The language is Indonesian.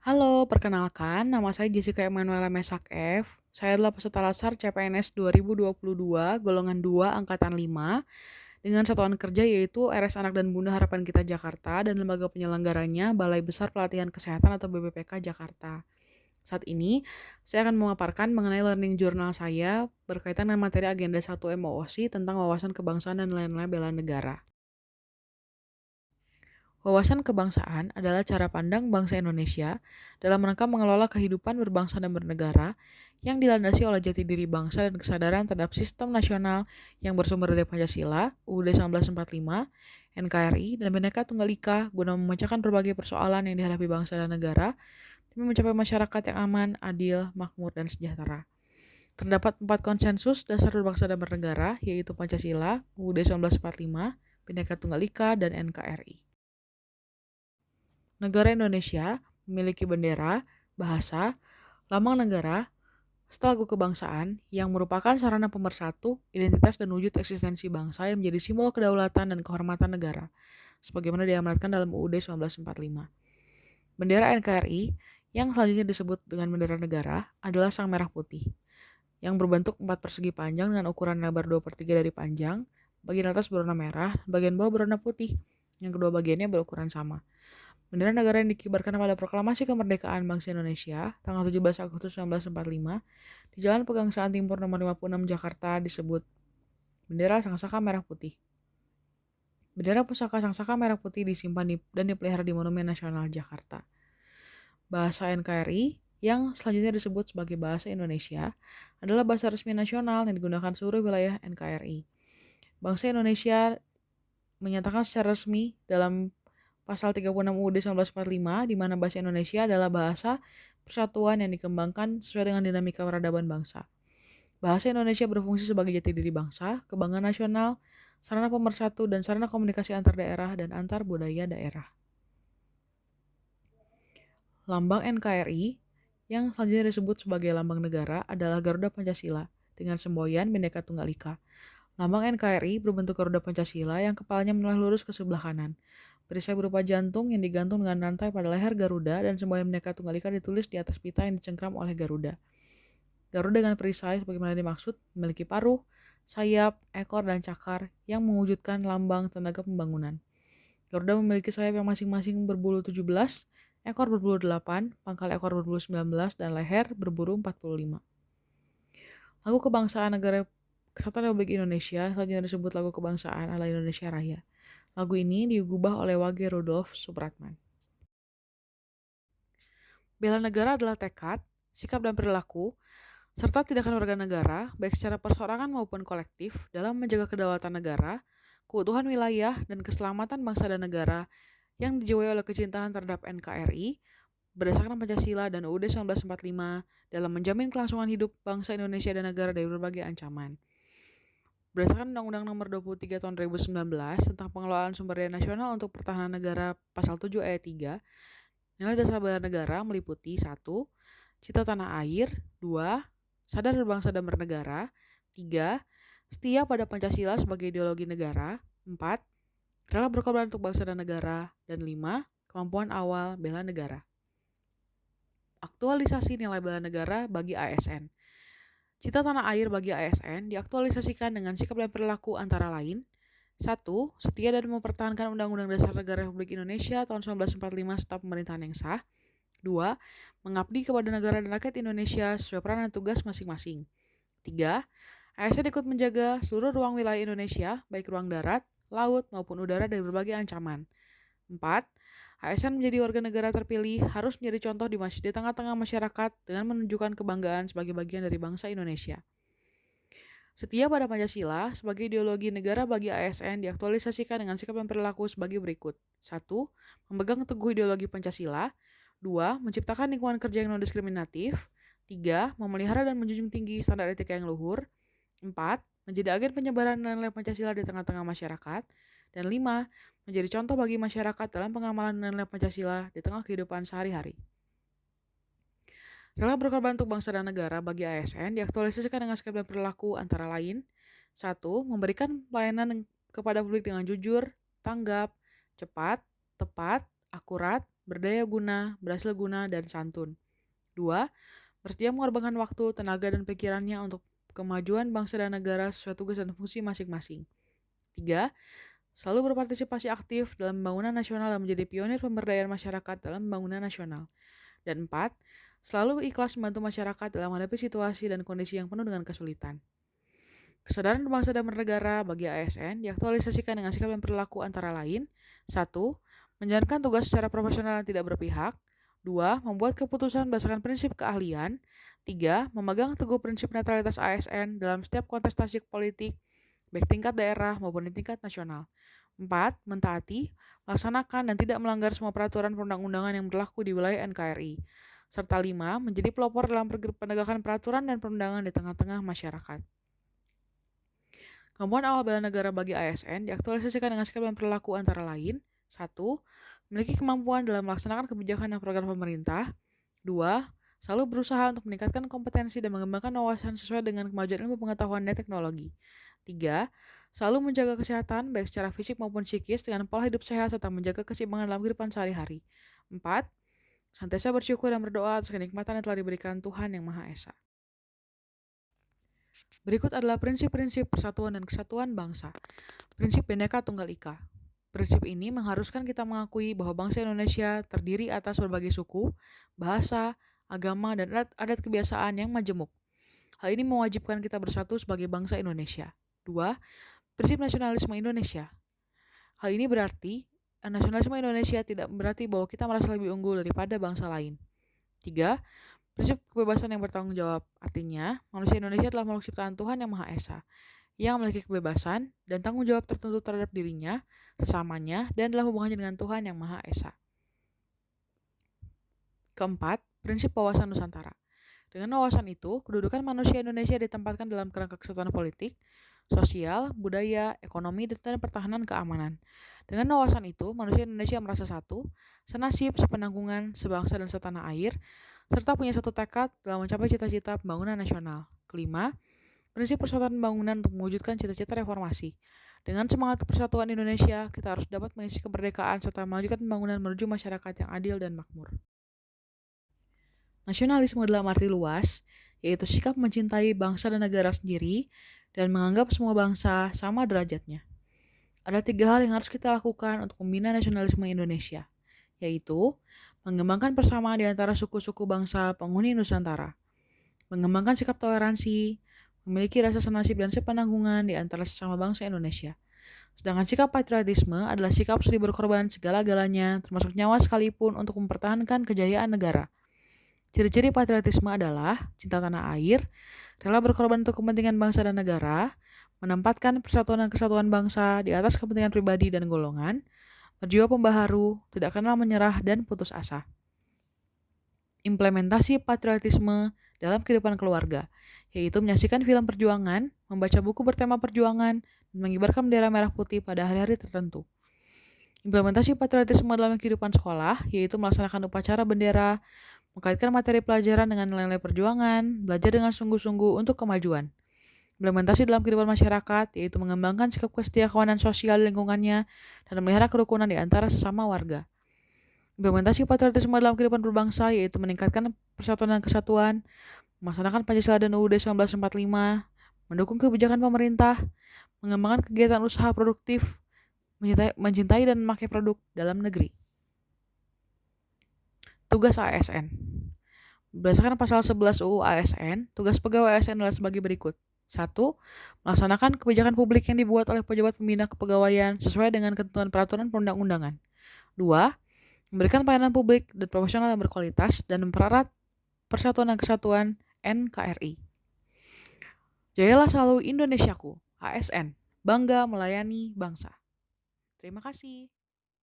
Halo, perkenalkan, nama saya Jessica Emanuela Mesak F. Saya adalah peserta Lasar CPNS 2022, golongan 2, angkatan 5, dengan satuan kerja yaitu RS Anak dan Bunda Harapan Kita Jakarta dan lembaga penyelenggaranya Balai Besar Pelatihan Kesehatan atau BBPK Jakarta. Saat ini, saya akan memaparkan mengenai learning journal saya berkaitan dengan materi agenda 1 MOOC tentang wawasan kebangsaan dan nilai-nilai bela negara. Wawasan kebangsaan adalah cara pandang bangsa Indonesia dalam rangka mengelola kehidupan berbangsa dan bernegara yang dilandasi oleh jati diri bangsa dan kesadaran terhadap sistem nasional yang bersumber dari Pancasila, UUD 1945, NKRI, dan Bhinneka Tunggal Ika guna memecahkan berbagai persoalan yang dihadapi bangsa dan negara demi mencapai masyarakat yang aman, adil, makmur, dan sejahtera. Terdapat 4 konsensus dasar berbangsa dan bernegara, yaitu Pancasila, UUD 1945, Bhinneka Tunggal Ika, dan NKRI. Negara Indonesia memiliki bendera, bahasa, lambang negara, serta lagu kebangsaan yang merupakan sarana pemersatu, identitas dan wujud eksistensi bangsa yang menjadi simbol kedaulatan dan kehormatan negara, sebagaimana diamanatkan dalam UUD 1945. Bendera NKRI yang selanjutnya disebut dengan bendera negara adalah sang merah putih, yang berbentuk 4 persegi panjang dengan ukuran lebar 2/3 dari panjang, bagian atas berwarna merah, bagian bawah berwarna putih, yang kedua bagiannya berukuran sama. Bendera negara yang dikibarkan pada Proklamasi Kemerdekaan Bangsa Indonesia tanggal 17 Agustus 1945 di Jalan Pegangsaan Timur nomor 56 Jakarta disebut Bendera Sangsaka Merah Putih. Bendera Pusaka Sangsaka Merah Putih disimpan dan dipelihara di Monumen Nasional Jakarta. Bahasa NKRI yang selanjutnya disebut sebagai Bahasa Indonesia adalah bahasa resmi nasional yang digunakan seluruh wilayah NKRI. Bangsa Indonesia menyatakan secara resmi dalam Pasal 36 UUD 1945, di mana bahasa Indonesia adalah bahasa persatuan yang dikembangkan sesuai dengan dinamika peradaban bangsa. Bahasa Indonesia berfungsi sebagai jati diri bangsa, kebanggaan nasional, sarana pemersatu, dan sarana komunikasi antar daerah dan antar budaya daerah. Lambang NKRI yang selanjutnya disebut sebagai lambang negara adalah Garuda Pancasila dengan semboyan Bhinneka Tunggal Ika. Lambang NKRI berbentuk Garuda Pancasila yang kepalanya menoleh lurus ke sebelah kanan. Perisai berupa jantung yang digantung dengan rantai pada leher Garuda dan semboyan Bhinneka Tunggal Ika ditulis di atas pita yang dicengkram oleh Garuda. Garuda dengan perisai sebagaimana dimaksud memiliki paruh, sayap, ekor, dan cakar yang mewujudkan lambang tenaga pembangunan. Garuda memiliki sayap yang masing-masing berbulu 17, ekor berbulu 8, pangkal ekor berbulu 19, dan leher berbulu 45. Lagu kebangsaan negara Kesatuan Republik Indonesia selanjutnya disebut lagu kebangsaan adalah Indonesia Raya. Lagu ini diubah oleh Wage Rudolf Supratman. Bela negara adalah tekad, sikap dan perilaku, serta tindakan warga negara, baik secara perseorangan maupun kolektif, dalam menjaga kedaulatan negara, keutuhan wilayah, dan keselamatan bangsa dan negara yang dijiwai oleh kecintaan terhadap NKRI, berdasarkan Pancasila dan UUD 1945 dalam menjamin kelangsungan hidup bangsa Indonesia dan negara dari berbagai ancaman. Berdasarkan Undang-Undang Nomor 23 Tahun 2019 tentang Pengelolaan Sumber Daya Nasional untuk Pertahanan Negara Pasal 7 Ayat 3, nilai dasar bela negara meliputi 1. Cita tanah air, 2. Sadar berbangsa dan bernegara, 3. Setia pada Pancasila sebagai ideologi negara, 4. Rela berkorban untuk bangsa dan negara, dan 5. Kemampuan awal bela negara. Aktualisasi nilai bela negara bagi ASN. Cita tanah air bagi ASN diaktualisasikan dengan sikap dan perilaku antara lain 1. Setia dan mempertahankan Undang-Undang Dasar Negara Republik Indonesia tahun 1945 serta pemerintahan yang sah. 2. Mengabdi kepada negara dan rakyat Indonesia sesuai peran dan tugas masing-masing. 3. ASN ikut menjaga seluruh ruang wilayah Indonesia, baik ruang darat, laut, maupun udara dari berbagai ancaman. 4. ASN menjadi warga negara terpilih harus menjadi contoh di tengah-tengah masyarakat dengan menunjukkan kebanggaan sebagai bagian dari bangsa Indonesia. Setia pada Pancasila sebagai ideologi negara bagi ASN diaktualisasikan dengan sikap dan perilaku sebagai berikut. 1. Memegang teguh ideologi Pancasila. 2. Menciptakan lingkungan kerja yang non-diskriminatif. 3. Memelihara dan menjunjung tinggi standar etika yang luhur. 4. Menjadi agen penyebaran nilai Pancasila di tengah-tengah masyarakat. Dan 5. Menjadi contoh bagi masyarakat dalam pengamalan nilai Pancasila di tengah kehidupan sehari-hari. Rela berkorban untuk bangsa dan negara bagi ASN diaktualisasikan dengan sikap dan perilaku antara lain 1. Memberikan pelayanan kepada publik dengan jujur, tanggap, cepat, tepat, akurat, berdaya guna, berhasil guna, dan santun. 2. Bersedia mengorbankan waktu, tenaga, dan pikirannya untuk kemajuan bangsa dan negara sesuai tugas dan fungsi masing-masing. 3. Selalu berpartisipasi aktif dalam pembangunan nasional dan menjadi pionir pemberdayaan masyarakat dalam pembangunan nasional. Dan 4. Selalu ikhlas membantu masyarakat dalam menghadapi situasi dan kondisi yang penuh dengan kesulitan. Kesadaran berbangsa dan bernegara bagi ASN diaktualisasikan dengan sikap dan perilaku antara lain. 1. Menjalankan tugas secara profesional dan tidak berpihak. 2. Membuat keputusan berdasarkan prinsip keahlian. 3. Memegang teguh prinsip netralitas ASN dalam setiap kontestasi politik, baik tingkat daerah maupun di tingkat nasional. 4. Mentaati, melaksanakan, dan tidak melanggar semua peraturan perundang-undangan yang berlaku di wilayah NKRI. Serta 5. Menjadi pelopor dalam penegakan peraturan dan perundangan di tengah-tengah masyarakat. Kemampuan awal bela negara bagi ASN diaktualisasikan dengan sikap dan perilaku antara lain. 1. Memiliki kemampuan dalam melaksanakan kebijakan dan program pemerintah. 2. Selalu berusaha untuk meningkatkan kompetensi dan mengembangkan wawasan sesuai dengan kemajuan ilmu pengetahuan dan teknologi. 3. Selalu menjaga kesehatan baik secara fisik maupun psikis dengan pola hidup sehat serta menjaga keseimbangan dalam kehidupan sehari-hari. 4. Senantiasa bersyukur dan berdoa atas kenikmatan yang telah diberikan Tuhan Yang Maha Esa. Berikut adalah prinsip-prinsip persatuan dan kesatuan bangsa. Prinsip Bhinneka Tunggal Ika. Prinsip ini mengharuskan kita mengakui bahwa bangsa Indonesia terdiri atas berbagai suku, bahasa, agama, dan adat kebiasaan yang majemuk. Hal ini mewajibkan kita bersatu sebagai bangsa Indonesia. 2. Prinsip nasionalisme Indonesia. Hal ini berarti nasionalisme Indonesia tidak berarti bahwa kita merasa lebih unggul daripada bangsa lain. 3. Prinsip kebebasan yang bertanggung jawab, artinya manusia Indonesia telah makhluk ciptaan Tuhan Yang Maha Esa, yang memiliki kebebasan dan tanggung jawab tertentu terhadap dirinya, sesamanya, dan dalam hubungannya dengan Tuhan Yang Maha Esa. Keempat, prinsip wawasan Nusantara. Dengan wawasan itu, kedudukan manusia Indonesia ditempatkan dalam kerangka kesatuan politik, sosial, budaya, ekonomi, dan pertahanan keamanan. Dengan wawasan itu, manusia Indonesia merasa satu, senasib, sepenanggungan, sebangsa dan setanah air, serta punya satu tekad dalam mencapai cita-cita pembangunan nasional. Kelima, prinsip persatuan pembangunan untuk mewujudkan cita-cita reformasi. Dengan semangat persatuan Indonesia, kita harus dapat mengisi kemerdekaan serta melanjutkan pembangunan menuju masyarakat yang adil dan makmur. Nasionalisme dalam arti luas, yaitu sikap mencintai bangsa dan negara sendiri dan menganggap semua bangsa sama derajatnya. Ada 3 hal yang harus kita lakukan untuk membina nasionalisme Indonesia, yaitu mengembangkan persamaan di antara suku-suku bangsa penghuni Nusantara, mengembangkan sikap toleransi, memiliki rasa senasib dan sepenanggungan di antara sesama bangsa Indonesia. Sedangkan sikap patriotisme adalah sikap sudi berkorban segala-galanya, termasuk nyawa sekalipun untuk mempertahankan kejayaan negara. Ciri-ciri patriotisme adalah cinta tanah air, rela berkorban untuk kepentingan bangsa dan negara, menempatkan persatuan dan kesatuan bangsa di atas kepentingan pribadi dan golongan, berjiwa pembaharu, tidak kenal menyerah, dan putus asa. Implementasi patriotisme dalam kehidupan keluarga, yaitu menyaksikan film perjuangan, membaca buku bertema perjuangan, dan mengibarkan bendera merah putih pada hari-hari tertentu. Implementasi patriotisme dalam kehidupan sekolah, yaitu melaksanakan upacara bendera, mengkaitkan materi pelajaran dengan nilai-nilai perjuangan, belajar dengan sungguh-sungguh untuk kemajuan. Implementasi dalam kehidupan masyarakat, yaitu mengembangkan sikap kesetiaan kawanan sosial di lingkungannya dan memelihara kerukunan di antara sesama warga. Implementasi patriotisme dalam kehidupan berbangsa, yaitu meningkatkan persatuan dan kesatuan, melaksanakan Pancasila dan UUD 1945, mendukung kebijakan pemerintah, mengembangkan kegiatan usaha produktif, mencintai dan memakai produk dalam negeri. Tugas ASN. Berdasarkan pasal 11 UU ASN, tugas pegawai ASN adalah sebagai berikut. 1. Melaksanakan kebijakan publik yang dibuat oleh pejabat pembina kepegawaian sesuai dengan ketentuan peraturan perundang-undangan. 2. Memberikan pelayanan publik dan profesional yang berkualitas dan mempererat persatuan dan kesatuan NKRI. Jayalah selalu Indonesiaku, ASN, bangga melayani bangsa. Terima kasih.